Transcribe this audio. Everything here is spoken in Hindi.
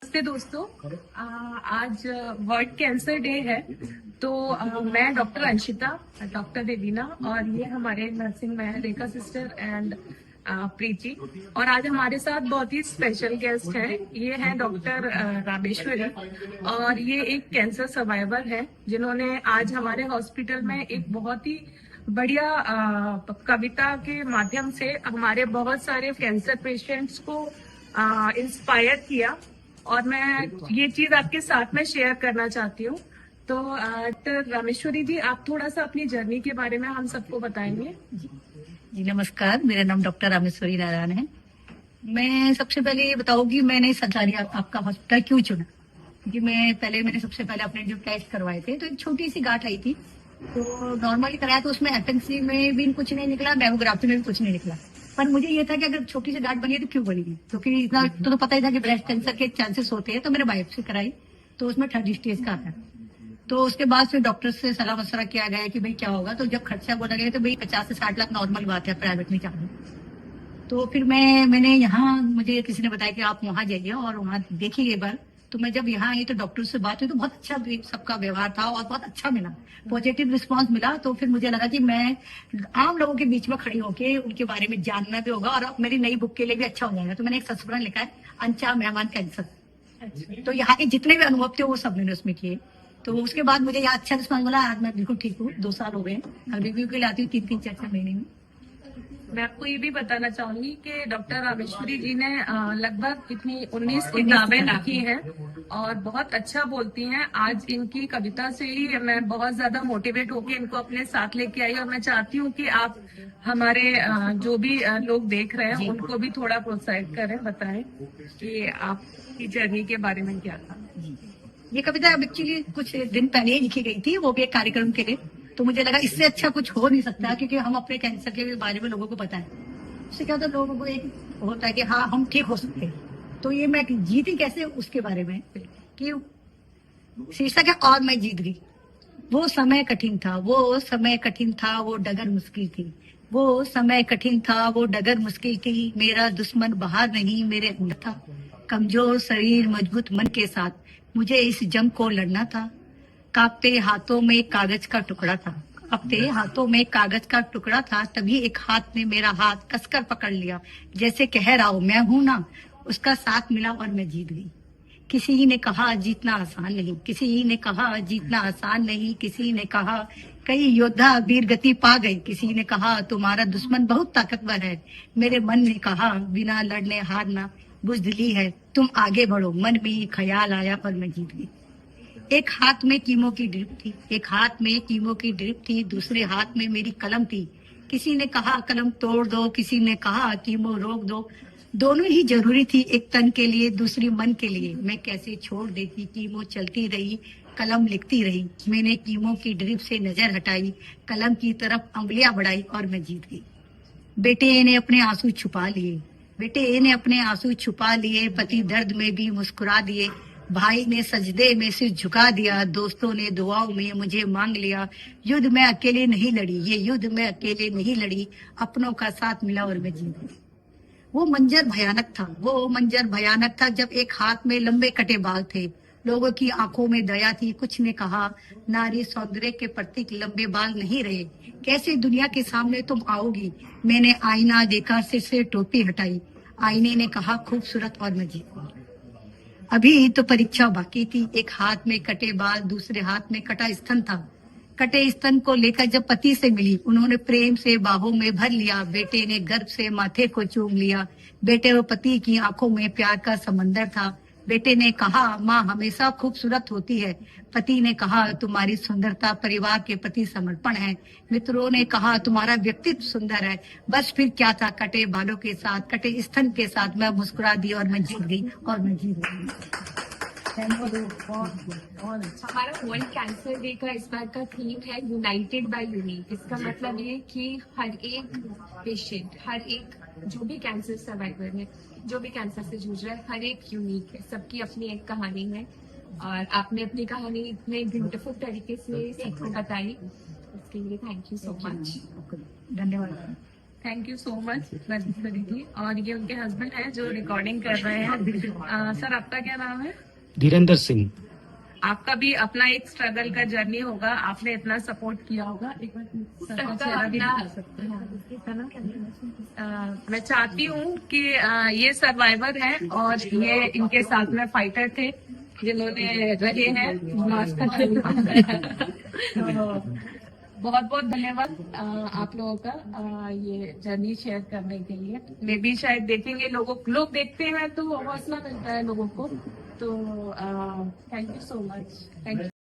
नमस्ते दोस्तों। आज वर्ल्ड कैंसर डे है। तो मैं डॉक्टर अंशिता, डॉक्टर देवीना, और ये हमारे नर्सिंग में रेखा सिस्टर एंड प्रीति। और आज हमारे साथ बहुत ही स्पेशल गेस्ट है। ये है डॉक्टर रामेश्वरी, और ये एक कैंसर सर्वाइवर है जिन्होंने आज हमारे हॉस्पिटल में एक बहुत ही बढ़िया कविता के माध्यम से हमारे बहुत सारे कैंसर पेशेंट्स को इंस्पायर किया। और मैं ये चीज आपके साथ में शेयर करना चाहती हूँ। तो डॉक्टर रामेश्वरी जी, आप थोड़ा सा अपनी जर्नी के बारे में हम सबको बताएंगे। जी नमस्कार, मेरा नाम डॉक्टर रामेश्वरी नारायण है। मैं सबसे पहले ये बताऊंगी मैंने सरकारी आपका हॉस्पिटल क्यों चुना। क्योंकि मैंने सबसे पहले अपने जो टेस्ट करवाए थे तो एक छोटी सी गांठ आई थी, तो नॉर्मली कराया तो उसमें एफएनसी में भी कुछ नहीं निकला, मैमोग्राफी में भी कुछ नहीं निकला। पर मुझे ये था कि अगर छोटी सी गांठ बनी है तो क्यों बनी है, क्योंकि इतना तो पता ही था कि ब्रेस्ट कैंसर के चांसेस होते हैं। तो मैंने बायोप्सी कराई तो उसमें 3rd स्टेज का आता। तो उसके बाद फिर डॉक्टर से सलाह मशवरा किया गया कि भाई क्या होगा। तो जब खर्चा बोला गया तो भाई 50 से 60 लाख नॉर्मल बात है प्राइवेट में जाना। तो फिर मैंने यहाँ, मुझे किसी ने बताया कि आप वहां जाइए और वहां देखिए एक बार। तो मैं जब यहाँ आई तो डॉक्टर से बात हुई तो बहुत अच्छा सबका व्यवहार था और बहुत अच्छा मिला, पॉजिटिव रिस्पांस मिला। तो फिर मुझे लगा कि मैं आम लोगों के बीच में खड़ी होकर उनके बारे में जानना भी होगा और मेरी नई बुक के लिए भी अच्छा हो जाएगा। तो मैंने एक संस्मरण लिखा है, अंचा मेहमान कैंसर। तो यहाँ के जितने भी अनुभव थे वो सब मैंने उसमें किए। तो उसके बाद मुझे यहाँ अच्छा रिस्पांस मिला। आज मैं बिल्कुल ठीक हूँ, 2 साल हो गए। अब रिव्यू के लिए आती हूँ 3-3, 4-4 महीने में। मैं आपको ये भी बताना चाहूंगी कि डॉक्टर रामेश्वरी जी ने लगभग कितनी 19 किताबें लिखी हैं और बहुत अच्छा बोलती हैं। आज इनकी कविता से ही मैं बहुत ज्यादा मोटिवेट होकर इनको अपने साथ लेके आई। और मैं चाहती हूँ कि आप हमारे जो भी लोग देख रहे हैं उनको भी थोड़ा प्रोत्साहित करें, बताएं कि आपकी जर्नी के बारे में क्या था। ये कविता एक्चुअली कुछ दिन पहले ही लिखी गई थी, वो भी एक कार्यक्रम के लिए। तो मुझे लगा इससे अच्छा कुछ हो नहीं सकता, क्योंकि हम अपने कैंसर के बारे में लोगों को बताएं। इससे क्या होता है, लोगों को एक होता है कि हाँ हम ठीक हो सकते हैं। तो ये मैं जीती कैसे उसके बारे में कि शीर्षक है और मैं जीत गई। वो समय कठिन था, वो समय कठिन था, वो डगर मुश्किल थी। वो समय कठिन था, वो डगर मुश्किल थी। मेरा दुश्मन बाहर नहीं मेरे अंदर था। कमजोर शरीर मजबूत मन के साथ मुझे इस जंग को लड़ना था। कांपते हाथों में कागज का टुकड़ा था, कांपते हाथों में कागज का टुकड़ा था। तभी एक हाथ ने मेरा हाथ कसकर पकड़ लिया, जैसे कह रहा हो मैं हूं ना। उसका साथ मिला और मैं जीत गई। किसी ने कहा जीतना आसान नहीं, किसी ने कहा जीतना आसान नहीं। किसी ने कहा कई योद्धा वीर गति पा गए। किसी ने कहा तुम्हारा दुश्मन बहुत ताकतवर है। मेरे मन ने कहा बिना लड़ने हारना बुज़दिली है, तुम आगे बढ़ो। मन में ही ख्याल आया और मैं जीत गई। एक हाथ में कीमो की ड्रिप थी, एक हाथ में कीमो की ड्रिप थी, दूसरे हाथ में मेरी कलम थी। किसी ने कहा कलम तोड़ दो, किसी ने कहा कीमो रोक दो। दोनों ही जरूरी थी, एक तन के लिए दूसरी मन के लिए। मैं कैसे छोड़ देती, कीमो चलती रही, कलम लिखती रही। मैंने कीमो की ड्रिप से नजर हटाई, कलम की तरफ उंगलियां बढ़ाई और मैं जीत गई। बेटे ने अपने आंसू छुपा लिए, बेटे ने अपने आंसू छुपा लिए। पति दर्द में भी मुस्कुरा दिए, भाई ने सजदे में सिर झुका दिया। दोस्तों ने दुआओं में मुझे मांग लिया। युद्ध में अकेले नहीं लड़ी, ये युद्ध में अकेले नहीं लड़ी। अपनों का साथ मिला और मैं जीत गई। वो मंजर भयानक था, वो मंजर भयानक था जब एक हाथ में लंबे कटे बाल थे। लोगों की आंखों में दया थी। कुछ ने कहा नारी सौंदर्य के प्रतीक लंबे बाल नहीं रहे, कैसे दुनिया के सामने तुम आओगी। मैंने आईना देखा, सिर से टोपी हटाई। आईने ने कहा खूबसूरत और मैं जीत गई। अभी तो परीक्षा बाकी थी। एक हाथ में कटे बाल, दूसरे हाथ में कटा स्तन था। कटे स्तन को लेकर जब पति से मिली, उन्होंने प्रेम से बाहों में भर लिया। बेटे ने गर्व से माथे को चूम लिया। बेटे और पति की आंखों में प्यार का समंदर था। बेटे ने कहा माँ हमेशा खूबसूरत होती है। पति ने कहा तुम्हारी सुंदरता परिवार के प्रति समर्पण है। मित्रों ने कहा तुम्हारा व्यक्तित्व सुंदर है। बस फिर क्या था, कटे बालों के साथ, कटे स्तन के साथ मैं मुस्कुरा दी और मैं जीत गई और मैं जीत गई। हमारा वर्ल्ड कैंसर डे का इस बार का थीम है यूनाइटेड बाय यूनिक। इसका मतलब ये कि हर एक पेशेंट, हर एक जो भी कैंसर सर्वाइवर है, जो भी कैंसर से जूझ रहा है, हर एक यूनिक है। सबकी अपनी एक कहानी है और आपने अपनी कहानी इतने ब्यूटीफुल तरीके से सबको बताई, उसके लिए थैंक यू सो मच। धन्यवाद। Thank you so much Rajita दीदी। और ये उनके हस्बैंड है जो रिकॉर्डिंग कर रहे हैं। सर आपका क्या नाम है? धीरेन्द्र सिंह। आपका भी अपना एक स्ट्रगल का जर्नी होगा, आपने इतना सपोर्ट किया होगा। एक बार सर का चेहरा भी दिखा सकते हैं। मैं चाहती हूँ कि ये सर्वाइवर है और ये इनके साथ में फाइटर थे जिन्होंने रहे हैं मास्क तो बहुत बहुत धन्यवाद आप लोगों का ये जर्नी शेयर करने के लिए। मे भी शायद देखेंगे लोग देखते हैं तो हौसला मिलता है लोगों को। तो thank you so much. Thank you.